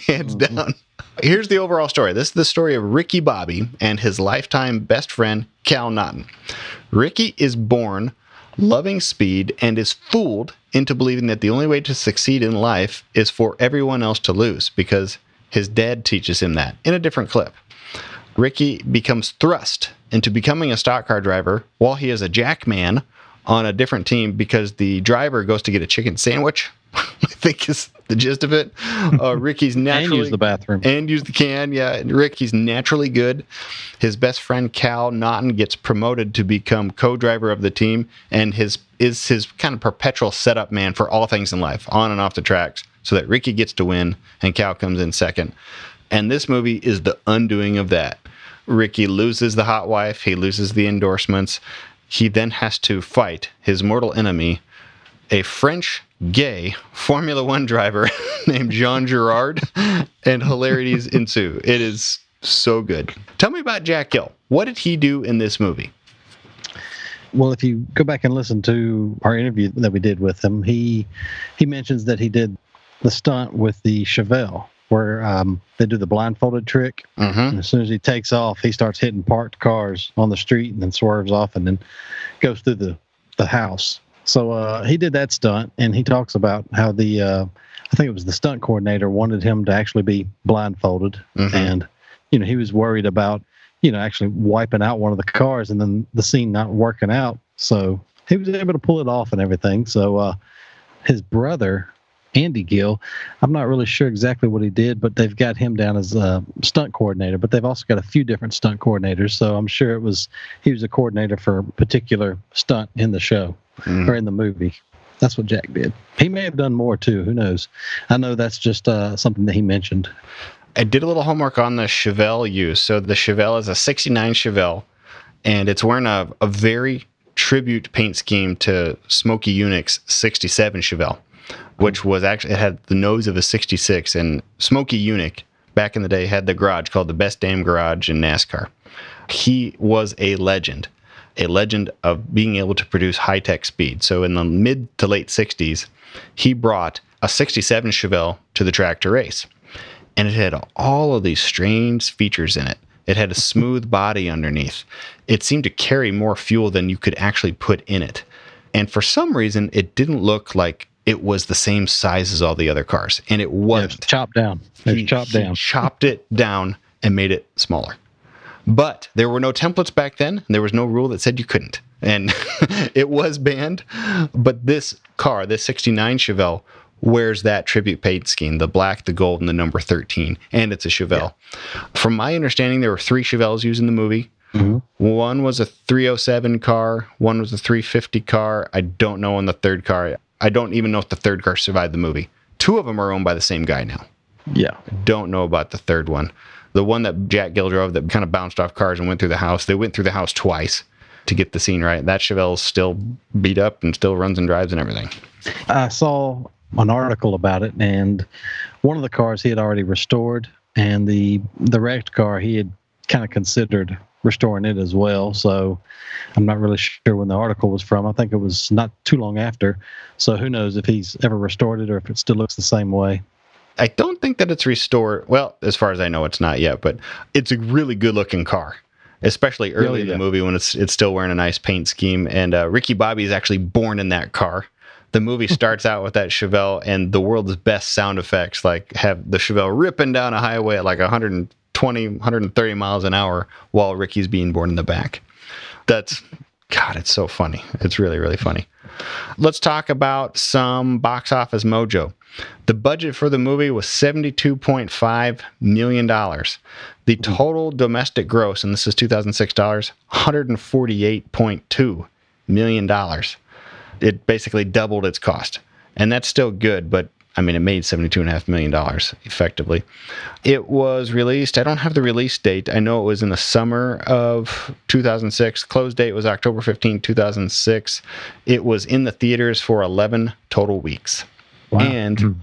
Speaker 8: hands down. Here's the overall story. This is the story of Ricky Bobby and his lifetime best friend, Cal Naughton. Ricky is born loving speed and is fooled into believing that the only way to succeed in life is for everyone else to lose, because his dad teaches him that in a different clip. Ricky becomes thrust into becoming a stock car driver while he is a jackman on a different team because the driver goes to get a chicken sandwich, I think is the gist of it. Ricky's naturally...
Speaker 10: And use the bathroom.
Speaker 8: And use the can, yeah. Ricky's naturally good. His best friend, Cal Naughton, gets promoted to become co-driver of the team and is his kind of perpetual setup man for all things in life, on and off the tracks, so that Ricky gets to win and Cal comes in second. And this movie is the undoing of that. Ricky loses the hot wife. He loses the endorsements. He then has to fight his mortal enemy, a French gay Formula One driver named Jean Girard, and hilarities ensue. It is so good. Tell me about Jack Hill. What did he do in this movie?
Speaker 10: Well, if you go back and listen to our interview that we did with him, he mentions that he did the stunt with the Chevelle, where they do the blindfolded trick. And as soon as he takes off, he starts hitting parked cars on the street and then swerves off and then goes through the house. So he did that stunt, and he talks about how I think it was the stunt coordinator wanted him to actually be blindfolded. And, he was worried about, actually wiping out one of the cars and then the scene not working out. So he was able to pull it off and everything. So his brother, Andy Gill, I'm not really sure exactly what he did, but they've got him down as a stunt coordinator, but they've also got a few different stunt coordinators. So I'm sure he was a coordinator for a particular stunt in the show or in the movie. That's what Jack did. He may have done more too. Who knows? I know that's just something that he mentioned.
Speaker 8: I did a little homework on the Chevelle use. So the Chevelle is a 69 Chevelle, and it's wearing a very tribute paint scheme to Smokey Yunick's 67 Chevelle, which was actually, it had the nose of a 66. And Smokey Yunick, back in the day, had the garage called the Best Damn Garage in NASCAR. He was a legend of being able to produce high-tech speed. So in the mid to late 60s, he brought a 67 Chevelle to the track to race. And it had all of these strange features in it. It had a smooth body underneath. It seemed to carry more fuel than you could actually put in it. And for some reason, it didn't look like it was the same size as all the other cars. And it wasn't.
Speaker 10: It was chopped down. He
Speaker 8: chopped it down and made it smaller. But there were no templates back then. And there was no rule that said you couldn't. And it was banned. But this car, this 69 Chevelle, wears that tribute paint scheme, the black, the gold, and the number 13. And it's a Chevelle. Yeah. From my understanding, there were 3 Chevelles used in the movie. One was a 307 car. One was a 350 car. I don't know on the third car. I don't even know if the third car survived the movie. 2 of them are owned by the same guy now.
Speaker 10: Yeah.
Speaker 8: Don't know about the third one. The one that Jack Gill drove that kind of bounced off cars and went through the house. They went through the house twice to get the scene right. That Chevelle's still beat up and still runs and drives and everything.
Speaker 10: I saw an article about it, and one of the cars he had already restored, and the wrecked car he had kind of considered restoring it as well. So I'm not really sure when the article was from. I think it was not too long after. So who knows if he's ever restored it or if it still looks the same way.
Speaker 8: I don't think that it's restored. Well, as far as I know, it's not yet, but it's a really good looking car, especially early in the movie when it's still wearing a nice paint scheme. And Ricky Bobby is actually born in that car. The movie starts out with that Chevelle and the world's best sound effects, like have the Chevelle ripping down a highway at like 120, 130 miles an hour while Ricky's being born in the back. God, it's so funny. It's really, really funny. Let's talk about some box office mojo. The budget for the movie was $72.5 million. The total domestic gross, and this is 2006 dollars, $148.2 million. It basically doubled its cost. And that's still good, but I mean, it made $72.5 million effectively. It was released, I don't have the release date. I know it was in the summer of 2006. Close date was October 15, 2006. It was in the theaters for 11 total weeks. Wow. And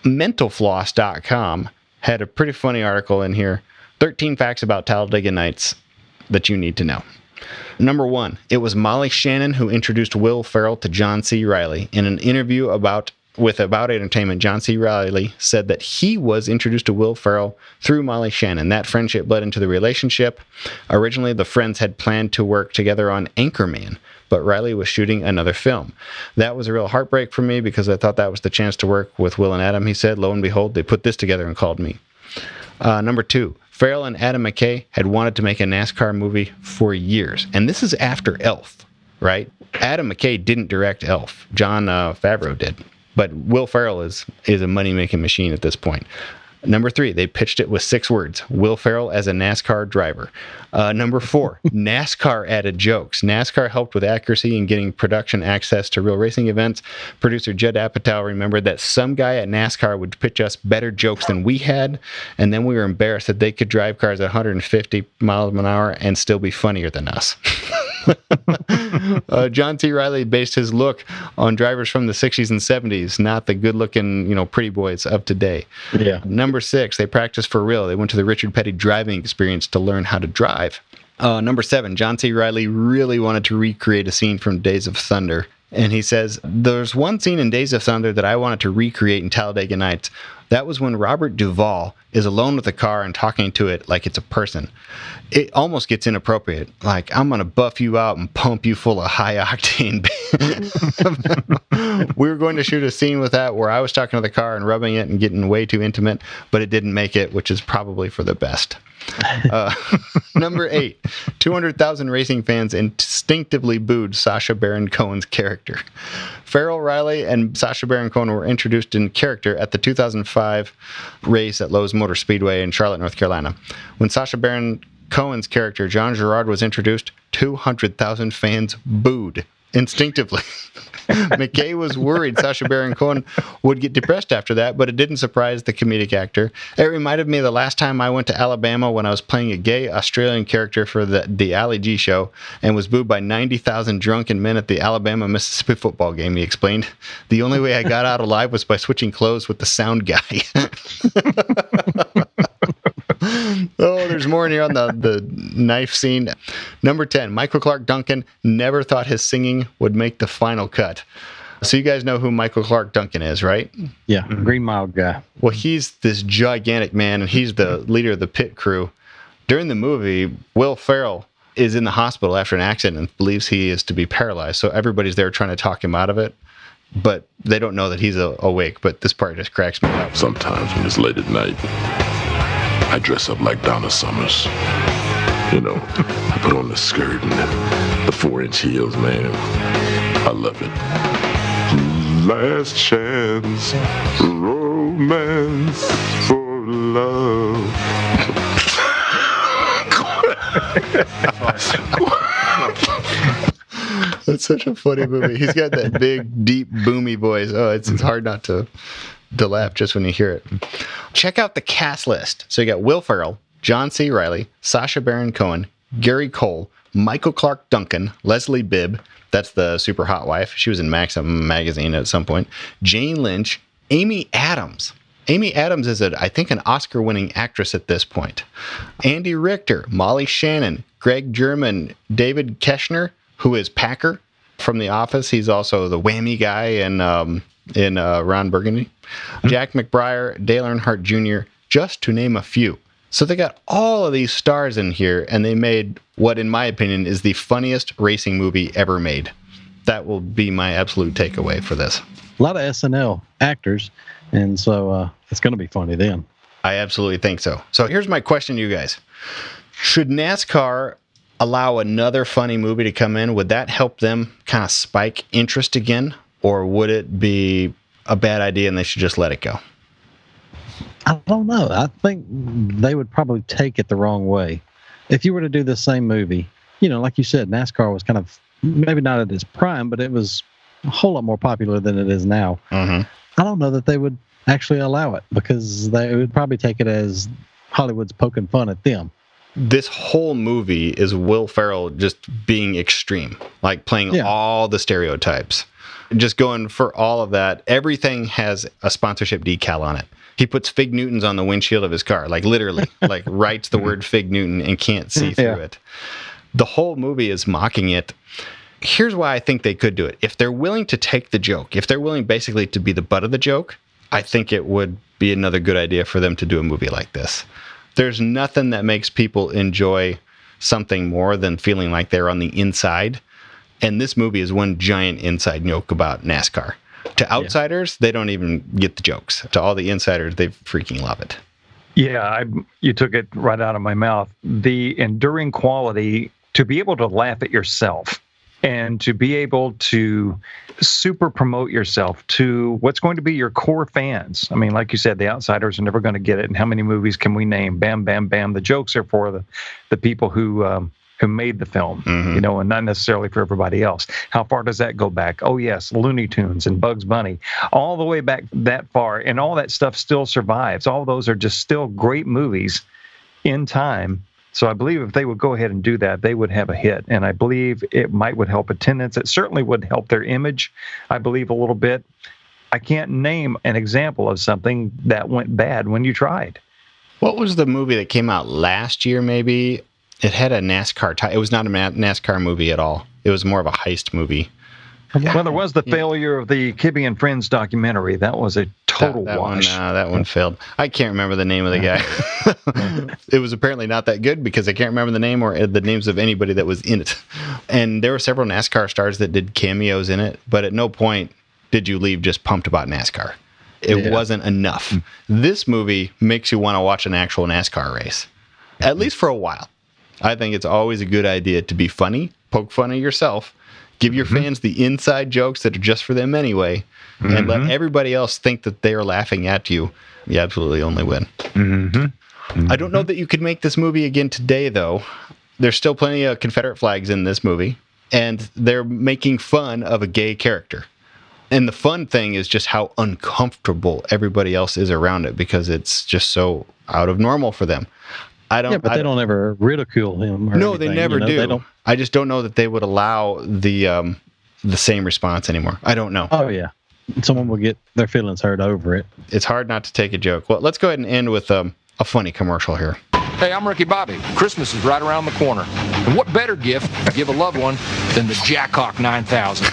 Speaker 8: mentalfloss.com had a pretty funny article in here. 13 facts about Talladega Nights that you need to know. Number 1, it was Molly Shannon who introduced Will Ferrell to John C. Reilly. In an interview with About Entertainment, John C. Reilly said that he was introduced to Will Ferrell through Molly Shannon. That friendship led into the relationship. Originally, the friends had planned to work together on Anchorman, but Reilly was shooting another film. That was a real heartbreak for me because I thought that was the chance to work with Will and Adam, he said. Lo and behold, they put this together and called me. Number 2, Ferrell and Adam McKay had wanted to make a NASCAR movie for years. And this is after Elf, right? Adam McKay didn't direct Elf. Jon Favreau did. But Will Ferrell is a money-making machine at this point. Number 3, they pitched it with 6 words. Will Ferrell as a NASCAR driver. Number 4, NASCAR added jokes. NASCAR helped with accuracy and getting production access to real racing events. Producer Judd Apatow remembered that some guy at NASCAR would pitch us better jokes than we had, and then we were embarrassed that they could drive cars at 150 miles an hour and still be funnier than us. John C. Reilly based his look on drivers from the 60s and 70s, not the good-looking, pretty boys of today. Yeah. Number 6, they practiced for real. They went to the Richard Petty driving experience to learn how to drive. Number 7, John C. Reilly really wanted to recreate a scene from Days of Thunder. And he says, there's one scene in Days of Thunder that I wanted to recreate in Talladega Nights. That was when Robert Duvall is alone with a car and talking to it like it's a person. It almost gets inappropriate. Like, I'm going to buff you out and pump you full of high octane. We were going to shoot a scene with that where I was talking to the car and rubbing it and getting way too intimate, but it didn't make it, which is probably for the best. Number 8, 200,000 racing fans instinctively booed Sacha Baron Cohen's character. Ferrell, Reilly, and Sacha Baron Cohen were introduced in character at the 2005 race at Lowe's Motor Speedway in Charlotte, North Carolina. When Sacha Baron Cohen's character, John Gerard, was introduced, 200,000 fans booed instinctively. McKay was worried Sacha Baron Cohen would get depressed after that, but it didn't surprise the comedic actor. It reminded me of the last time I went to Alabama when I was playing a gay Australian character for the Ali G show and was booed by 90,000 drunken men at the Alabama-Mississippi football game, he explained. The only way I got out alive was by switching clothes with the sound guy. Oh, there's more in here on the knife scene. Number 10, Michael Clark Duncan never thought his singing would make the final cut. So you guys know who Michael Clark Duncan is, right?
Speaker 10: Yeah, Green Mile guy.
Speaker 8: Well, he's this gigantic man, and he's the leader of the pit crew. During the movie, Will Ferrell is in the hospital after an accident and believes he is to be paralyzed. So everybody's there trying to talk him out of it, but they don't know that he's awake. But this part just cracks me up.
Speaker 16: Sometimes when it's late at night, I dress up like Donna Summers. I put on the skirt and the 4-inch heels, man. I love it. Last chance, romance for love.
Speaker 8: That's such a funny movie. He's got that big, deep, boomy voice. Oh, it's hard not to laugh just when you hear it. Check out the cast list. So you got Will Ferrell, John C. Reilly, Sacha Baron Cohen, Gary Cole, Michael Clark Duncan, Leslie Bibb, that's the super hot wife. She was in Maxim magazine at some point. Jane Lynch, Amy Adams. Amy Adams is, I think, an Oscar-winning actress at this point. Andy Richter, Molly Shannon, Greg German, David Koechner, who is Packer from The Office. He's also the whammy guy in Ron Burgundy. Jack McBrayer, Dale Earnhardt Jr., just to name a few. So they got all of these stars in here, and they made what, in my opinion, is the funniest racing movie ever made. That will be my absolute takeaway for this.
Speaker 10: A lot of SNL actors, and so it's going to be funny then.
Speaker 8: I absolutely think so. So here's my question to you guys. Should NASCAR allow another funny movie to come in? Would that help them kind of spike interest again? Or would it be a bad idea and they should just let it go?
Speaker 10: I don't know. I think they would probably take it the wrong way. If you were to do the same movie, like you said, NASCAR was kind of, maybe not at its prime, but it was a whole lot more popular than it is now. Mm-hmm. I don't know that they would actually allow it because they would probably take it as Hollywood's poking fun at them.
Speaker 8: This whole movie is Will Ferrell just being extreme, like playing all the stereotypes, just going for all of that. Everything has a sponsorship decal on it. He puts Fig Newtons on the windshield of his car, like literally, like writes the word Fig Newton and can't see through it. The whole movie is mocking it. Here's why I think they could do it. If they're willing to take the joke, if they're willing basically to be the butt of the joke, I think it would be another good idea for them to do a movie like this. There's nothing that makes people enjoy something more than feeling like they're on the inside. And this movie is one giant inside joke about NASCAR. To outsiders, they don't even get the jokes. To all the insiders, they freaking love it.
Speaker 9: Yeah, you took it right out of my mouth. The enduring quality to be able to laugh at yourself and to be able to super promote yourself to what's going to be your core fans. I mean, like you said, the outsiders are never going to get it. And how many movies can we name? Bam, bam, bam. The jokes are for the people who made the film, and not necessarily for everybody else. How far does that go back? Oh, yes, Looney Tunes and Bugs Bunny, all the way back that far. And all that stuff still survives. All those are just still great movies in time. So I believe if they would go ahead and do that, they would have a hit. And I believe it would help attendance. It certainly would help their image, I believe, a little bit. I can't name an example of something that went bad when you tried.
Speaker 8: What was the movie that came out last year, maybe? It had a NASCAR It was not a NASCAR movie at all. It was more of a heist movie.
Speaker 9: Well, there was the failure of the Kibbe and Friends documentary. That was a total wash.
Speaker 8: That one failed. I can't remember the name of the guy. It was apparently not that good because I can't remember the name or the names of anybody that was in it. And there were several NASCAR stars that did cameos in it, but at no point did you leave just pumped about NASCAR. It wasn't enough. This movie makes you want to watch an actual NASCAR race, at least for a while. I think it's always a good idea to be funny, poke fun at yourself, give your fans the inside jokes that are just for them anyway, and let everybody else think that they are laughing at you. You absolutely only win. I don't know that you could make this movie again today, though. There's still plenty of Confederate flags in this movie, and they're making fun of a gay character. And the fun thing is just how uncomfortable everybody else is around it because it's just so out of normal for them. They
Speaker 10: don't ever ridicule him.
Speaker 8: No,
Speaker 10: anything,
Speaker 8: they never do.
Speaker 10: They don't.
Speaker 8: I just don't know that they would allow the same response anymore. I don't know.
Speaker 10: Oh yeah, someone will get their feelings hurt over it.
Speaker 8: It's hard not to take a joke. Well, let's go ahead and end with a funny commercial here.
Speaker 14: Hey, I'm Ricky Bobby. Christmas is right around the corner. And what better gift to give a loved one than the Jackhawk 9000?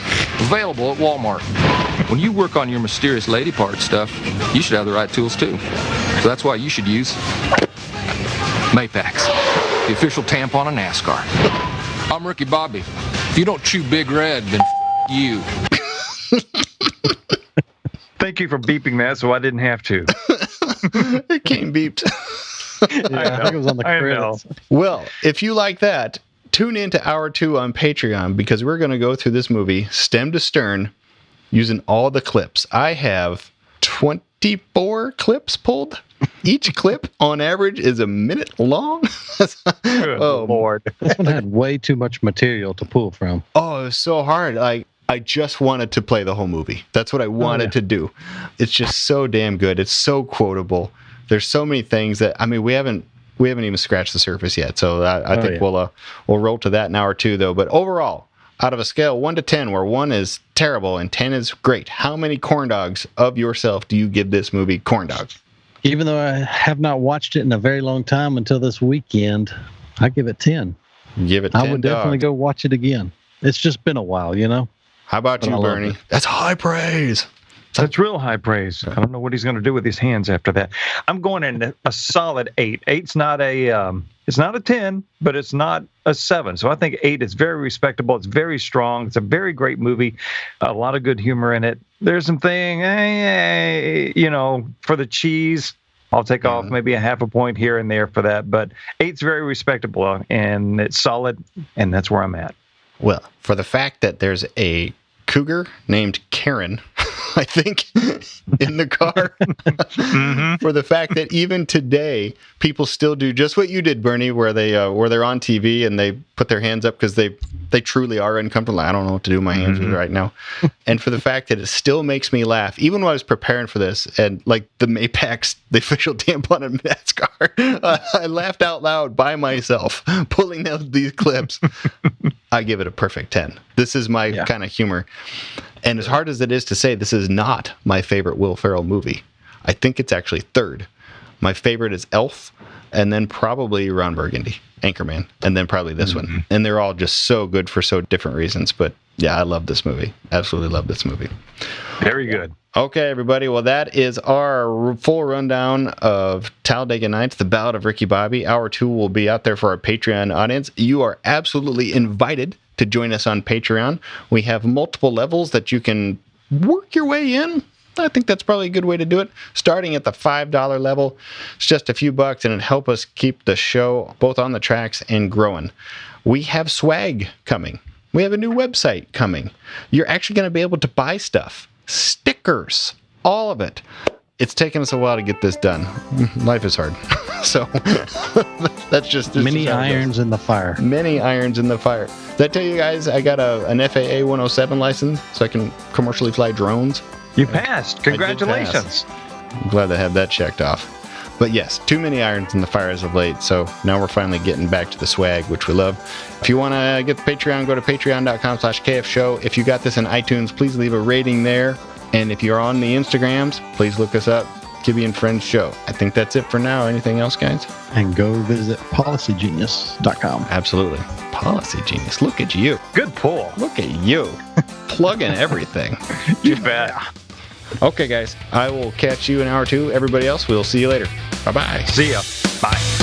Speaker 14: Available at Walmart. When you work on your mysterious lady part stuff, you should have the right tools too. So that's why you should use Mapax, the official tampon of NASCAR. I'm Ricky Bobby. If you don't chew Big Red, then you.
Speaker 9: Thank you for beeping that so I didn't have to.
Speaker 8: It came beeped.
Speaker 10: I think it was on the credits.
Speaker 8: Well, if you like that, tune in to Hour 2 on Patreon because we're going to go through this movie stem to stern using all the clips. I have 24 clips pulled. Each clip, on average, is a minute long.
Speaker 9: Oh, Lord.
Speaker 10: This one had way too much material to pull from.
Speaker 8: Oh, it was so hard. I just wanted to play the whole movie. That's what I wanted to do. It's just so damn good. It's so quotable. There's so many things that, I mean, we haven't even scratched the surface yet. So I think we'll roll to that in Hour 2, though. But overall, out of a scale 1 to 10, where 1 is terrible and 10 is great, how many corn dogs of yourself do you give this movie corn dogs?
Speaker 10: Even though I have not watched it in a very long time until this weekend, I give it 10.
Speaker 8: Give it 10
Speaker 10: I would definitely go watch it again. It's just been a while, you know?
Speaker 8: How about you, Bernie? That's high praise.
Speaker 9: That's real high praise. I don't know what he's going to do with his hands after that. I'm going in a solid 8. 8's not it's not a 10, but it's not a 7. So I think 8 is very respectable. It's very strong. It's a very great movie. A lot of good humor in it. There's some thing, for the cheese, I'll take off maybe a half a point here and there for that. But 8's very respectable and it's solid, and that's where I'm at.
Speaker 8: Well, for the fact that there's a cougar named Karen I think, in the car for the fact that even today people still do just what you did, Bernie, where they're on TV and they put their hands up because they truly are uncomfortable. I don't know what to do with my hands right now. And for the fact that it still makes me laugh, even when I was preparing for this, and like the Maypax, the official tampon of NASCAR, I laughed out loud by myself pulling out these clips. I give it a perfect 10. This is my kind of humor. And as hard as it is to say, this is not my favorite Will Ferrell movie. I think it's actually third. My favorite is Elf, and then probably Ron Burgundy, Anchorman, and then probably this one. And they're all just so good for so different reasons. But yeah, I love this movie. Absolutely love this movie.
Speaker 9: Very good.
Speaker 8: Okay, everybody. Well, that is our full rundown of Talladega Nights, the Ballad of Ricky Bobby. Hour 2 will be out there for our Patreon audience. You are absolutely invited to join us on Patreon. We have multiple levels that you can work your way in. I think that's probably a good way to do it. Starting at the $5 level, it's just a few bucks, and it helps us keep the show both on the tracks and growing. We have swag coming. We have a new website coming. You're actually going to be able to buy stuff. Stickers, all of it. It's taken us a while to get this done. Life is hard. So that's just
Speaker 10: many irons in the fire.
Speaker 8: Many irons in the fire. Did I tell you guys I got an FAA 107 license so I can commercially fly drones?
Speaker 9: You passed. Congratulations.
Speaker 8: I'm glad I had that checked off. But yes, too many irons in the fire as of late. So now we're finally getting back to the swag, which we love. If you want to get the Patreon, go to patreon.com/KFshow. If you got this in iTunes, please leave a rating there. And if you're on the Instagrams, please look us up. Kibby and Friends Show. I think that's it for now. Anything else, guys?
Speaker 10: And go visit policygenius.com.
Speaker 8: Absolutely. Policy Genius. Look at you.
Speaker 9: Good pull.
Speaker 8: Look at you. Plugging everything.
Speaker 9: You bet.
Speaker 8: Okay, guys. I will catch you in hour 2. Everybody else, we'll see you later. Bye-bye.
Speaker 9: See ya. Bye.